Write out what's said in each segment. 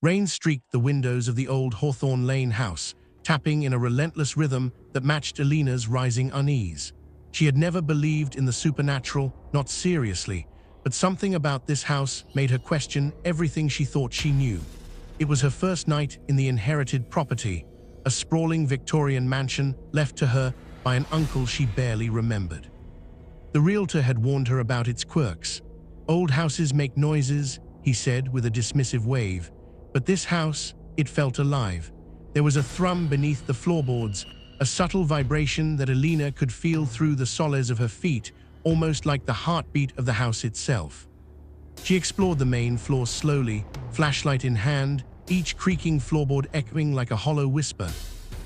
Rain streaked the windows of the old Hawthorne Lane house, tapping in a relentless rhythm that matched Eleanor's rising unease. She had never believed in the supernatural, not seriously, but something about this house made her question everything she thought she knew. It was her first night in the inherited property, a sprawling Victorian mansion left to her by an uncle she barely remembered. The realtor had warned her about its quirks. "Old houses make noises," he said with a dismissive wave, but this house, it felt alive. There was a thrum beneath the floorboards, a subtle vibration that Eleanor could feel through the soles of her feet, almost like the heartbeat of the house itself. She explored the main floor slowly, flashlight in hand, each creaking floorboard echoing like a hollow whisper.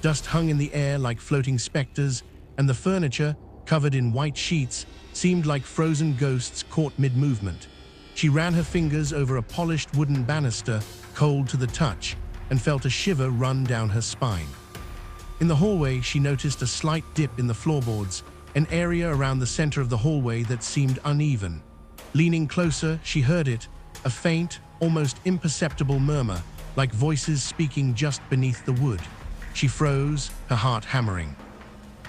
Dust hung in the air like floating specters, and the furniture, covered in white sheets, seemed like frozen ghosts caught mid-movement. She ran her fingers over a polished wooden banister, cold to the touch, and felt a shiver run down her spine. In the hallway, she noticed a slight dip in the floorboards, an area around the center of the hallway that seemed uneven. Leaning closer, she heard it, a faint, almost imperceptible murmur, like voices speaking just beneath the wood. She froze, her heart hammering.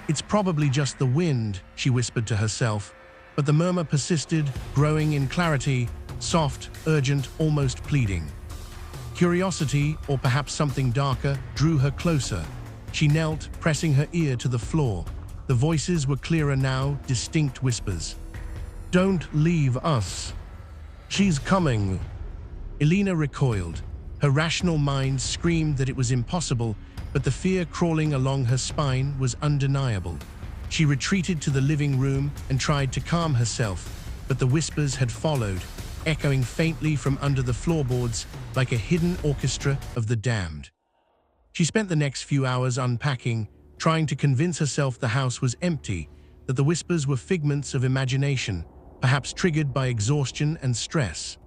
"It's probably just the wind," she whispered to herself, but the murmur persisted, growing in clarity, soft, urgent, almost pleading. Curiosity, or perhaps something darker, drew her closer. She knelt, pressing her ear to the floor. The voices were clearer now, distinct whispers. "Don't leave us. She's coming." Eleanor recoiled. Her rational mind screamed that it was impossible, but the fear crawling along her spine was undeniable. She retreated to the living room and tried to calm herself, but the whispers had followed, echoing faintly from under the floorboards like a hidden orchestra of the damned. She spent the next few hours unpacking, trying to convince herself the house was empty, that the whispers were figments of imagination, perhaps triggered by exhaustion and stress.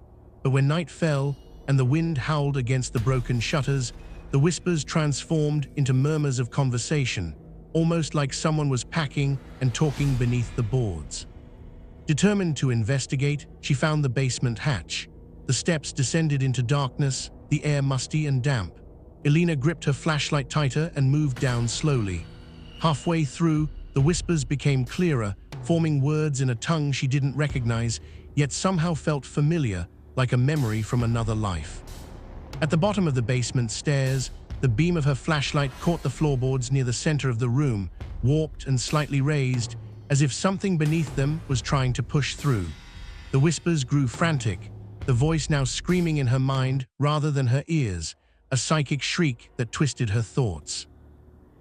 But when night fell and the wind howled against the broken shutters, the whispers transformed into murmurs of conversation, almost like someone was packing and talking beneath the boards. Determined to investigate, she found the basement hatch. The steps descended into darkness, the air musty and damp. Eleanor gripped her flashlight tighter and moved down slowly. Halfway through, the whispers became clearer, forming words in a tongue she didn't recognize, yet somehow felt familiar, like a memory from another life. At the bottom of the basement stairs, the beam of her flashlight caught the floorboards near the center of the room, warped and slightly raised, as if something beneath them was trying to push through. The whispers grew frantic, the voice now screaming in her mind rather than her ears, a psychic shriek that twisted her thoughts.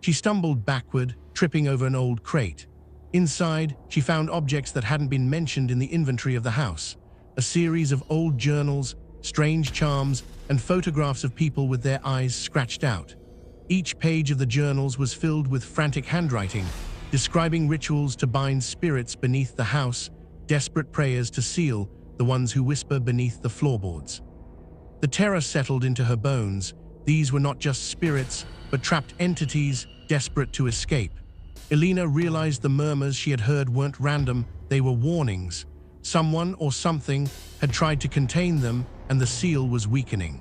She stumbled backward, tripping over an old crate. Inside, she found objects that hadn't been mentioned in the inventory of the house, a series of old journals, strange charms, and photographs of people with their eyes scratched out. Each page of the journals was filled with frantic handwriting, describing rituals to bind spirits beneath the house, desperate prayers to seal the ones who whisper beneath the floorboards. The terror settled into her bones. These were not just spirits, but trapped entities desperate to escape. Eleanor realized the murmurs she had heard weren't random, they were warnings. Someone or something had tried to contain them, and the seal was weakening.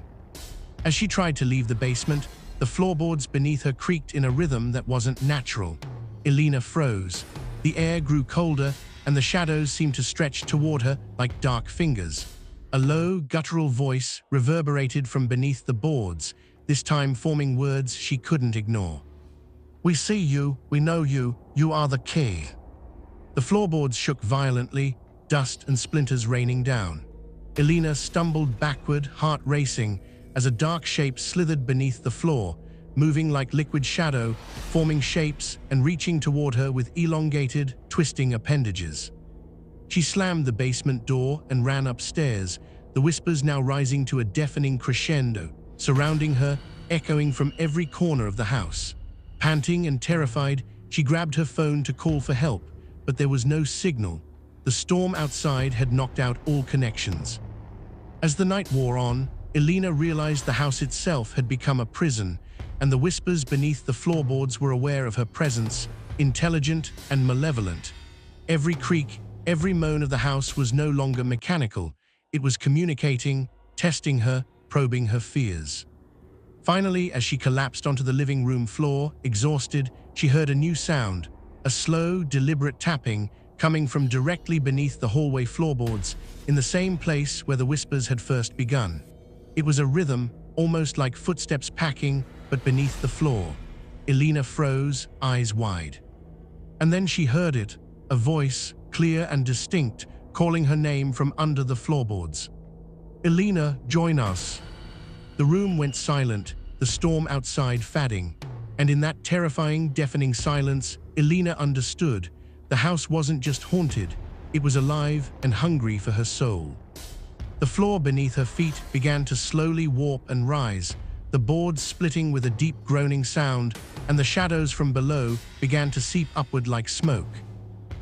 As she tried to leave the basement, the floorboards beneath her creaked in a rhythm that wasn't natural. Eleanor froze. The air grew colder, and the shadows seemed to stretch toward her like dark fingers. A low, guttural voice reverberated from beneath the boards, this time forming words she couldn't ignore. "We see you, we know you, you are the key." The floorboards shook violently, dust and splinters raining down. Eleanor stumbled backward, heart racing, as a dark shape slithered beneath the floor, moving like liquid shadow, forming shapes and reaching toward her with elongated, twisting appendages. She slammed the basement door and ran upstairs, the whispers now rising to a deafening crescendo, surrounding her, echoing from every corner of the house. Panting and terrified, she grabbed her phone to call for help, but there was no signal. The storm outside had knocked out all connections. As the night wore on, Eleanor realized the house itself had become a prison, and the whispers beneath the floorboards were aware of her presence, intelligent and malevolent. Every creak, every moan of the house was no longer mechanical. It was communicating, testing her, probing her fears. Finally, as she collapsed onto the living room floor, exhausted, she heard a new sound, a slow, deliberate tapping coming from directly beneath the hallway floorboards, in the same place where the whispers had first begun. It was a rhythm, almost like footsteps packing, but beneath the floor. Eleanor froze, eyes wide. And then she heard it, a voice, clear and distinct, calling her name from under the floorboards. "Eleanor, join us." The room went silent, the storm outside fading, and in that terrifying, deafening silence, Eleanor understood. The house wasn't just haunted, it was alive and hungry for her soul. The floor beneath her feet began to slowly warp and rise, the boards splitting with a deep groaning sound, and the shadows from below began to seep upward like smoke.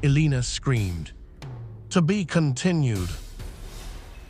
Eleanor screamed. "To be continued."